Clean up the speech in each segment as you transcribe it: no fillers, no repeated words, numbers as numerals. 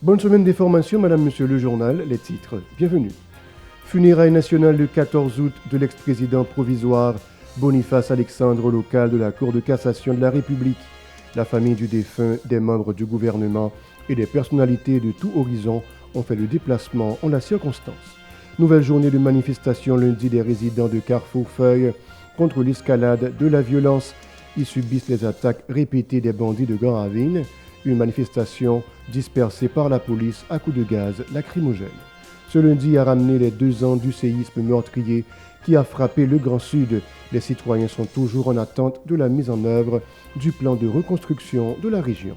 Bonne semaine des formations, Madame, Monsieur le journal, les titres, bienvenue. Funérailles nationales le 14 août de l'ex-président provisoire Boniface Alexandre au local de la Cour de cassation de la République. La famille du défunt, des membres du gouvernement et des personnalités de tout horizon ont fait le déplacement en la circonstance. Nouvelle journée de manifestation lundi des résidents de Carrefour-Feuille contre l'escalade de la violence. Ils subissent les attaques répétées des bandits de Grand Ravine. Une manifestation dispersée par la police à coups de gaz lacrymogène. Ce lundi a ramené les 2 ans du séisme meurtrier qui a frappé le Grand Sud. Les citoyens sont toujours en attente de la mise en œuvre du plan de reconstruction de la région.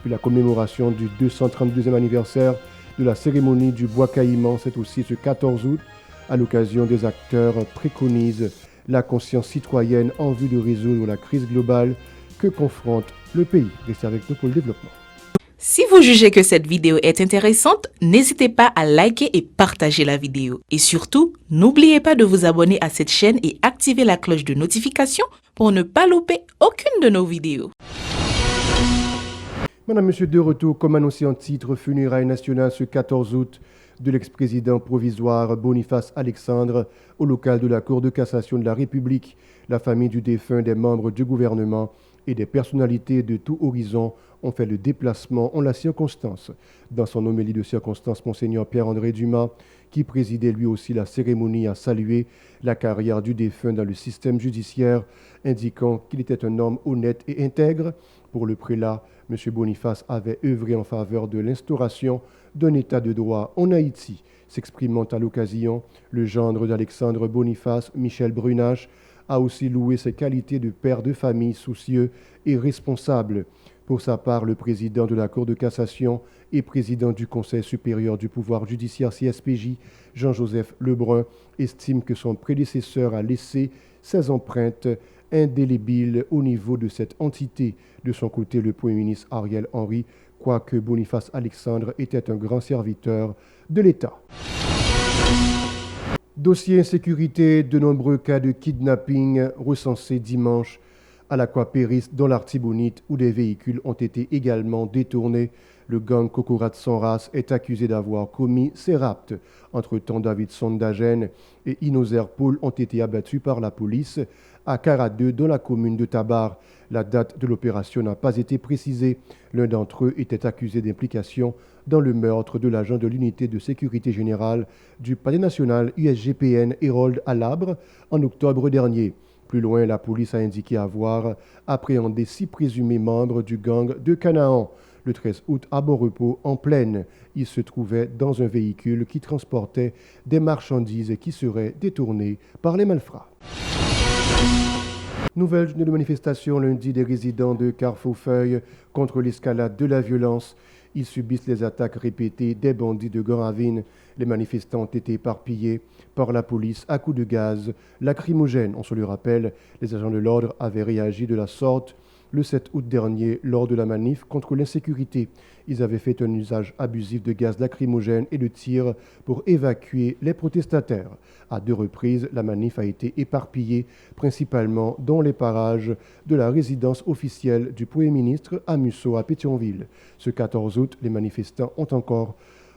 Puis la commémoration du 232e anniversaire de la cérémonie du Bois Caïman, c'est aussi ce 14 août. À l'occasion, des acteurs préconisent la conscience citoyenne en vue de résoudre la crise globale que confronte le pays. Restez avec nous pour le développement. Si vous jugez que cette vidéo est intéressante, n'hésitez pas à liker et partager la vidéo. Et surtout, n'oubliez pas de vous abonner à cette chaîne et activer la cloche de notification pour ne pas louper aucune de nos vidéos. Madame, Monsieur, de retour, comme annoncé en titre, funérailles nationales ce 14 août de l'ex-président provisoire Boniface Alexandre au local de la Cour de cassation de la République. La famille du défunt, des membres du gouvernement et des personnalités de tout horizon ont fait le déplacement en la circonstance. Dans son homélie de circonstance, Monseigneur Pierre-André Dumas, qui présidait lui aussi la cérémonie, a salué la carrière du défunt dans le système judiciaire, indiquant qu'il était un homme honnête et intègre. Pour le prélat, M. Boniface avait œuvré en faveur de l'instauration d'un état de droit en Haïti. S'exprimant à l'occasion, le gendre d'Alexandre Boniface, Michel Brunache, a aussi loué ses qualités de père de famille soucieux et responsable. Pour sa part, le président de la Cour de cassation et président du Conseil supérieur du pouvoir judiciaire CSPJ, Jean-Joseph Lebrun, estime que son prédécesseur a laissé ses empreintes indélébiles au niveau de cette entité. De son côté, le Premier ministre Ariel Henry croit que Boniface Alexandre était un grand serviteur de l'État. Dossier insécurité, de nombreux cas de kidnapping recensés dimanche à l'Aquapéris dans l'Artibonite où des véhicules ont été également détournés. Le gang Kokorat sans race est accusé d'avoir commis ces rapts. Entre-temps, David Sondagène et Inozer Paul ont été abattus par la police à Caradeux dans la commune de Tabar. La date de l'opération n'a pas été précisée. L'un d'entre eux était accusé d'implication dans le meurtre de l'agent de l'unité de sécurité générale du Palais national USGPN Hérold Alabre en octobre dernier. Plus loin, la police a indiqué avoir appréhendé 6 présumés membres du gang de Canaan. Le 13 août, à Bon Repos, en plaine, ils se trouvaient dans un véhicule qui transportait des marchandises qui seraient détournées par les malfrats. Nouvelle journée de manifestation lundi des résidents de Carrefour-Feuille contre l'escalade de la violence. Ils subissent les attaques répétées des bandits de Grand Ravine. Les manifestants ont été éparpillés par la police à coups de gaz lacrymogène. On se le rappelle, les agents de l'ordre avaient réagi de la sorte le 7 août dernier lors de la manif contre l'insécurité. Ils avaient fait un usage abusif de gaz lacrymogène et de tirs pour évacuer les protestataires. À 2 reprises, la manif a été éparpillée, principalement dans les parages de la résidence officielle du Premier ministre à Musso, à Pétionville. Ce 14 août, les manifestants ont encore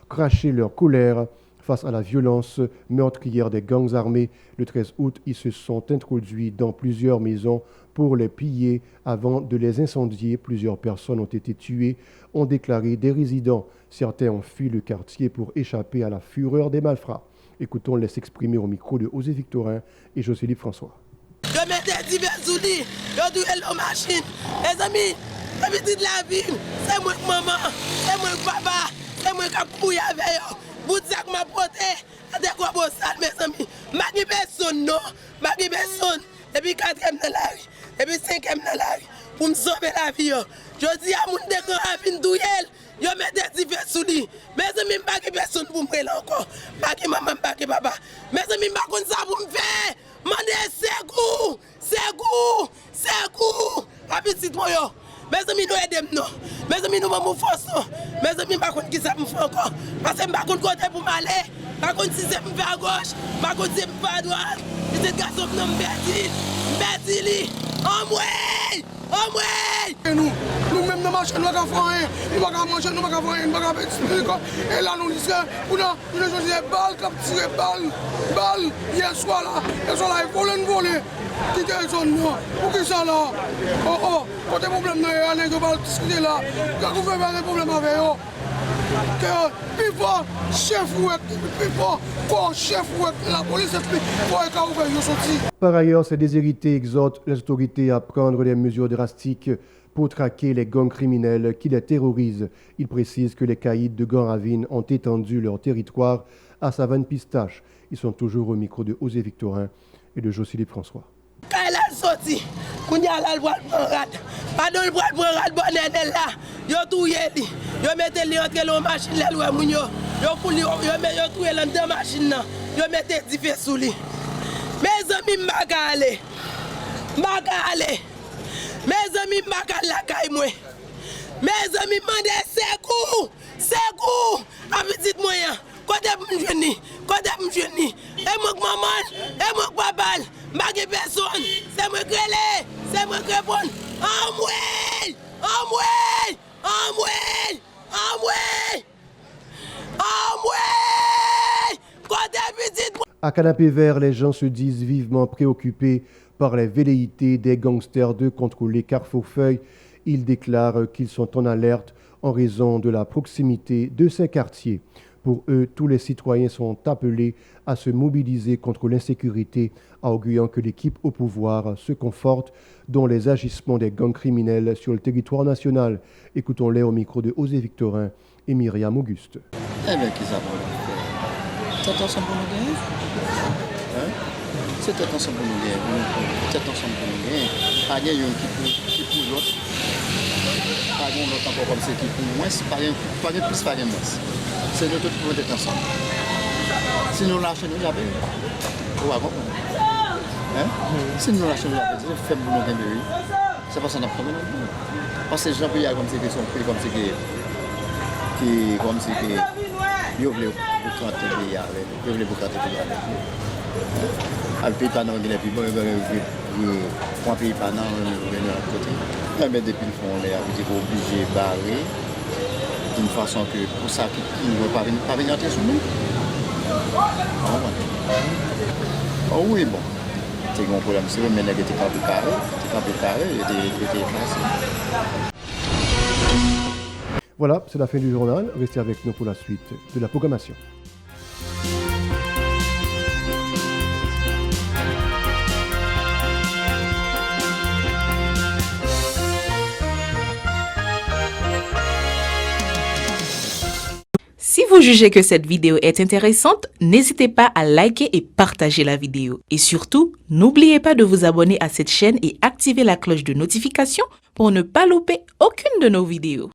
craché leur colère face à la violence meurtrière des gangs armés. Le 13 août, ils se sont introduits dans plusieurs maisons pour les piller avant de les incendier. Plusieurs personnes ont été tuées, ont déclaré des résidents. Certains ont fui le quartier pour échapper à la fureur des malfrats. Écoutons-les s'exprimer au micro de Osée Victorin et Jocelyne François. Je mets des divers outils, je dois la machine. Les amis, la petite la ville, c'est moi que maman, c'est moi que papa, c'est moi qui a couillé avec eux. Vous dites que ma pote, c'est quoi pour ça, mes amis? Je personne, non? Je personne. Depuis 4e dans la rue, depuis 5e dans la rue, pour me sauver la vie. Je dis à mon décor à fin douille, je mets des divers outils. Mes amis, je ne personne pour me faire encore. Je ne maman, je papa. Mes amis, je ne sais pas pour me faire. Mandez, c'est goût, c'est goût, c'est goût. Appétit, moi. Mes amis, nous aidons. Mes amis, nous m'en force. Mes amis, je ne sais pas qui ça me fait encore. Parce que je ne sais pas côté pour m'aller. Je ne sais pas si c'est me faire à gauche. Je ne sais pas si c'est me faire à droite. C'est garçon qui me bêtise. En moi. Nous-mêmes, dans la machine, nous ne pouvons pas faire rien. Nous ne pouvons pas manger, nous ne pouvons pas faire rien, nous ne pouvons pas faire. Et là, nous disons, nous avons des balles, qui ont tiré balles. Hier soir, là, ils volent. Qui est zone là? Pour qui ça là? Oh, quand des problèmes là, il y a des balles qui sont là. Quand vous faites des problèmes avec eux, que plus fort, chef ou plus fort, chef ou la police, plus fort, quand vous faites sortir. Par ailleurs, ces déshérités exhortent les autorités à prendre des mesures drastiques pour traquer les gangs criminels qui les terrorisent. Ils précisent que les caïds de Grand-Ravine ont étendu leur territoire à Savane-Pistache. Ils sont toujours au micro de Osée Victorin et de Jocelyne François. Quand elle a sorti, quand elle a le bras de rad, pendant le bras de rad, bon là, yo touye li, yo mette li entre la machine là, yo moun yo touye dans deux machines, yo mette du feu sous li. Mes amis m'bagale, mes amis m'bagale la caille moi. Mes amis m'mande c'est coup, à petit moyen. Côté m'jeni, et moi maman, et moi papa, m'bagé personne, c'est moi grelé, c'est moi répondre. À Canapé Vert, les gens se disent vivement préoccupés par les velléités des gangsters de contrôler Carrefour-Feuille. Ils déclarent qu'ils sont en alerte en raison de la proximité de ces quartiers. Pour eux, tous les citoyens sont appelés à se mobiliser contre l'insécurité, arguant que l'équipe au pouvoir se conforte dans les agissements des gangs criminels sur le territoire national. Écoutons-les au micro de Osée Victorin et Myriam Auguste. Eh bien, qui ça va faire? C'est ensemble pour nous gagner. C'est ensemble pour nous gagner. C'est ensemble pour nous gagner. Pas de yon qui pour l'autre. Pas de l'autre encore comme c'est qui pour moins. Pas de plus, pas de moins. C'est nous tous pour être ensemble. Si nous lâchons, nous l'avons. Vous voyez comprendre? Si nous lâchons, nous l'avons. C'est fait pour nous gagner. C'est pas ça qu'on a promis. Parce que les gens qui sont comme c'est qui comme c'est qui ils veulent pour canter pays avec ils veulent pour canter pays avec le pays pas non il est plus bon pour un pays pas non venir à côté mais depuis le fond les habitués obligés barrer d'une façon que pour ça qu'ils ne vont pas venir entrer sur nous. Oui bon c'est un problème c'est mais les était carré était facile. Voilà, c'est la fin du journal. Restez avec nous pour la suite de la programmation. Si vous jugez que cette vidéo est intéressante, n'hésitez pas à liker et partager la vidéo. Et surtout, n'oubliez pas de vous abonner à cette chaîne et activer la cloche de notification pour ne pas louper aucune de nos vidéos.